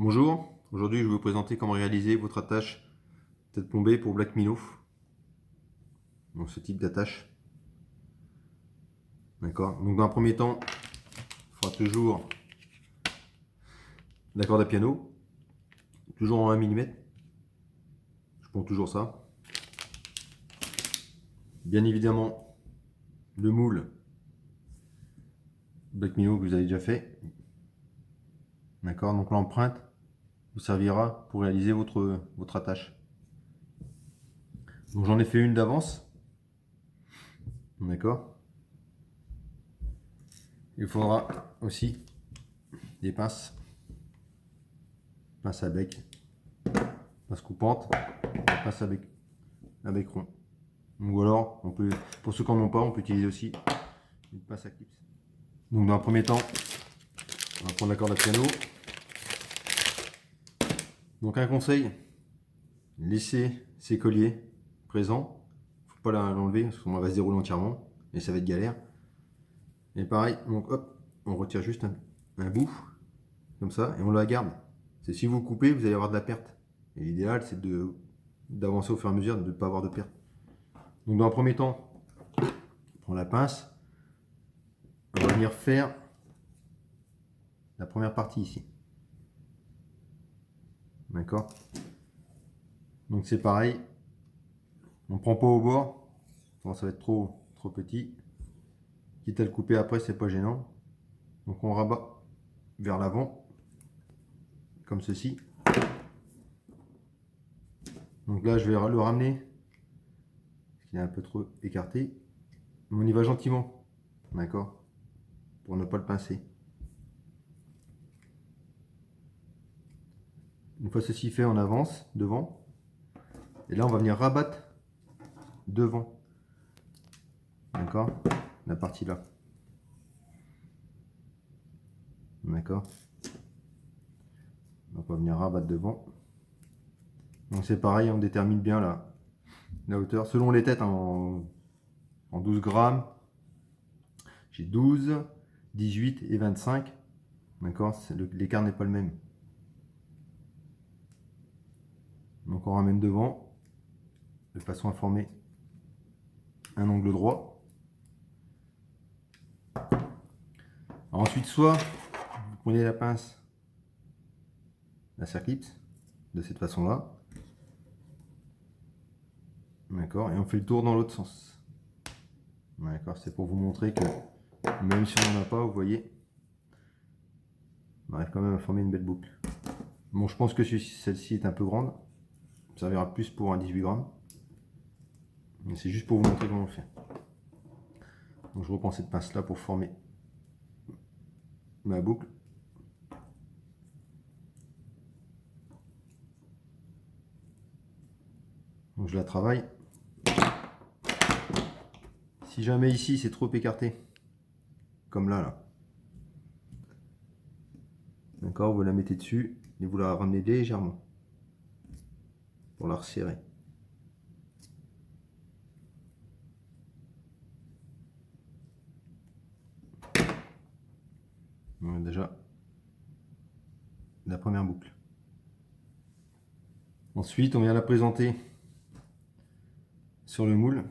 Bonjour, aujourd'hui je vais vous présenter comment réaliser votre attache tête plombée pour Black Milo. Donc ce type d'attache. D'accord. Donc dans un premier temps, il faudra toujours la corde à piano, toujours en 1 mm. Je prends toujours ça. Bien évidemment, le moule Black Milo que vous avez déjà fait. D'accord. Donc l'empreinte vous servira pour réaliser votre attache. Donc j'en ai fait une d'avance. D'accord. Il faudra aussi des pinces à bec, pince coupante, pince à bec rond. Ou alors, pour ceux qui n'en ont pas, on peut utiliser aussi une pince à clips. Donc dans un premier temps, on va prendre la corde à piano. Donc un conseil, laissez ces colliers présents. Il ne faut pas l'enlever parce qu'on va se dérouler entièrement et ça va être galère. Et pareil, donc hop, on retire juste un bout, comme ça, et on la garde. C'est si vous coupez, vous allez avoir de la perte. Et l'idéal, c'est d'avancer au fur et à mesure, de ne pas avoir de perte. Donc dans un premier temps, on prend la pince, on va venir faire la première partie ici. D'accord. Donc c'est pareil, on ne prend pas au bord, ça va être trop petit. Quitte à le couper après, c'est pas gênant. Donc on rabat vers l'avant, comme ceci. Donc là, je vais le ramener, parce qu'il est un peu trop écarté. Mais on y va gentiment, d'accord, pour ne pas le pincer. Une fois ceci fait, on avance devant. Et là, on va venir rabattre devant. D'accord, la partie là. D'accord. Donc on va venir rabattre devant. Donc c'est pareil, on détermine bien la hauteur. Selon les têtes, en 12 grammes, j'ai 12, 18 et 25. D'accord, l'écart n'est pas le même. Donc on ramène devant de façon à former un angle droit. Ensuite, soit vous prenez la pince, la circlipse, de cette façon-là. D'accord, et on fait le tour dans l'autre sens. D'accord, c'est pour vous montrer que même si on n'en a pas, vous voyez, on arrive quand même à former une belle boucle. Bon, je pense que celle-ci est un peu grande. Ça servira plus pour un 18 grammes. Mais c'est juste pour vous montrer comment on le fait. Donc je reprends cette pince là pour former ma boucle. Donc je la travaille. Si jamais ici c'est trop écarté, comme là, d'accord, vous la mettez dessus et vous la ramenez légèrement pour la resserrer. On a déjà la première boucle. Ensuite, on vient la présenter sur le moule.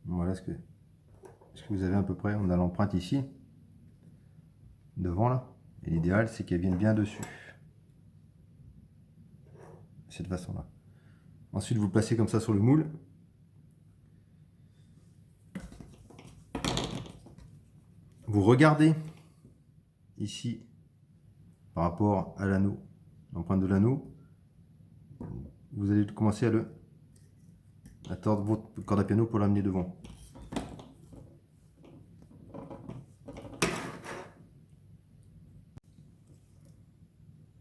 Voilà ce que vous avez à peu près. On a l'empreinte ici, devant là. Et l'idéal, c'est qu'elle vienne bien dessus. De cette façon-là. Ensuite, vous placez comme ça sur le moule. Vous regardez ici par rapport à l'anneau, l'empreinte de l'anneau. Vous allez commencer à tordre votre corde à piano pour l'amener devant.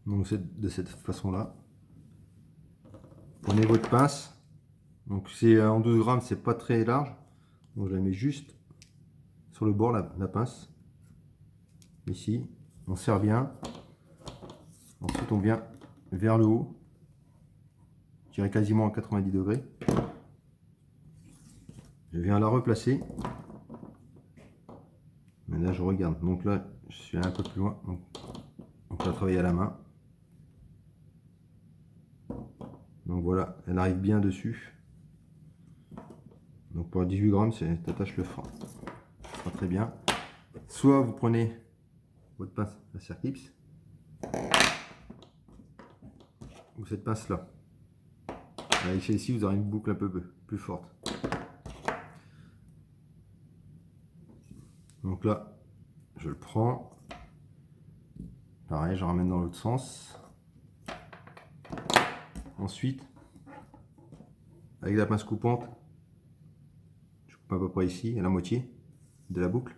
Donc c'est de cette façon-là. Prenez votre pince. Donc c'est en 12 grammes, c'est pas très large. Donc je la mets juste sur le bord, la pince. Ici, on serre bien. Ensuite on vient vers le haut. Je dirais quasiment à 90 degrés. Je viens la replacer. Mais là je regarde. Donc là je suis un peu plus loin. Donc Donc on va travailler à la main. Donc voilà, elle arrive bien dessus. Donc pour 18 grammes, cette attache le fera très bien. Soit vous prenez votre pince à serre clips ou cette pince là. Avec celle-ci, vous aurez une boucle un peu plus forte. Donc là, je le prends. Pareil, je ramène dans l'autre sens. Ensuite, avec la pince coupante, je coupe à peu près ici, à la moitié de la boucle.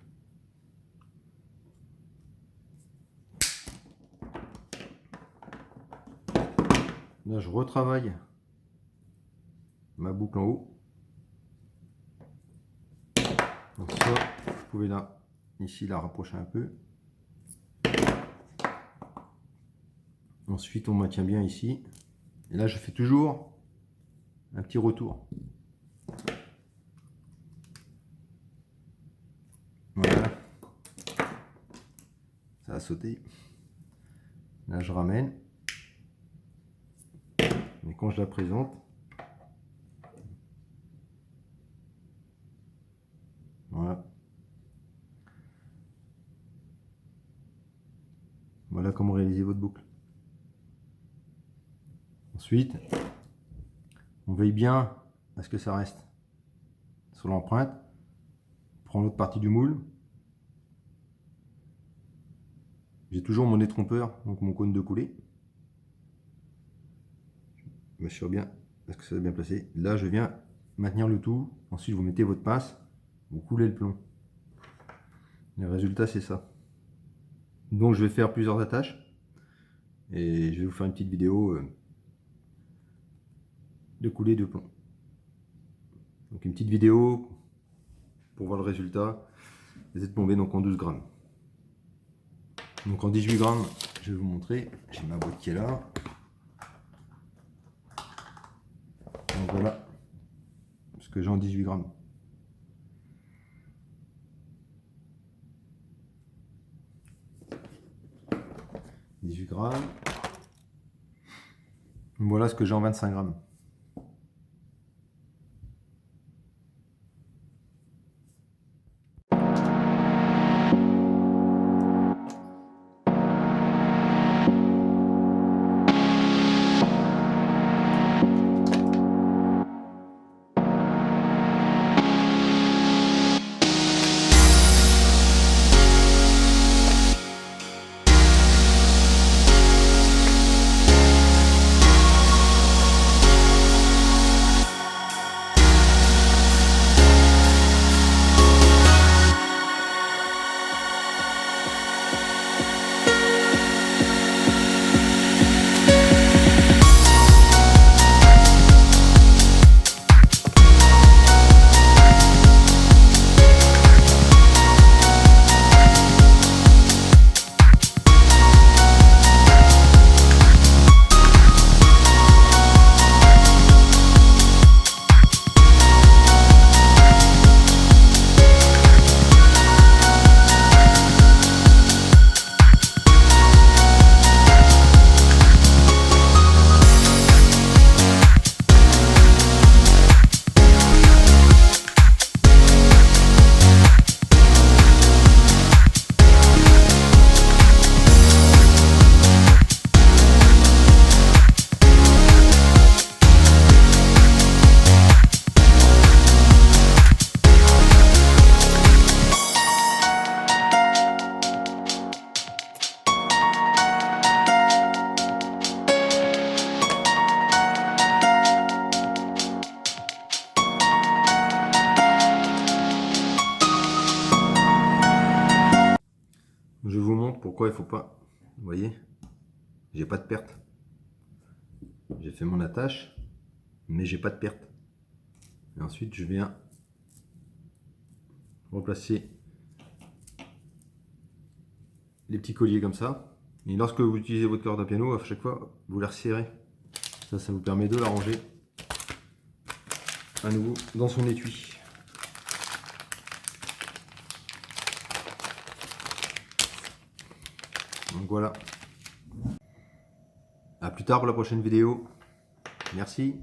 Là, je retravaille ma boucle en haut. Donc ça, vous pouvez là, ici, la rapprocher un peu. Ensuite, on maintient bien ici. Et là, je fais toujours un petit retour. Voilà. Ça a sauté. Là, je ramène. Mais quand je la présente, voilà. Voilà comment réaliser votre boucle. Ensuite, on veille bien à ce que ça reste sur l'empreinte. Prends l'autre partie du moule. J'ai toujours mon détrompeur, donc mon cône de coulée. Je m'assure bien, est-ce que ça est bien placé. Là, je viens maintenir le tout. Ensuite, vous mettez votre pince, vous coulez le plomb. Le résultat, c'est ça. Donc, je vais faire plusieurs attaches. Et je vais vous faire une petite vidéo de coulée de plomb. Donc, une petite vidéo pour voir le résultat. Les êtes plombés donc en 12 grammes. Donc, en 18 grammes, je vais vous montrer. J'ai ma boîte qui est là. Donc voilà ce que j'ai en 18 grammes. Voilà ce que j'ai en 25 grammes. Je vous montre pourquoi il faut pas. Vous voyez, j'ai pas de perte. J'ai fait mon attache, mais j'ai pas de perte. Et ensuite, je viens replacer les petits colliers comme ça. Et lorsque vous utilisez votre corde à piano, à chaque fois, vous les resserrez. Ça vous permet de la ranger à nouveau dans son étui. Donc voilà, À plus tard pour la prochaine vidéo. Merci.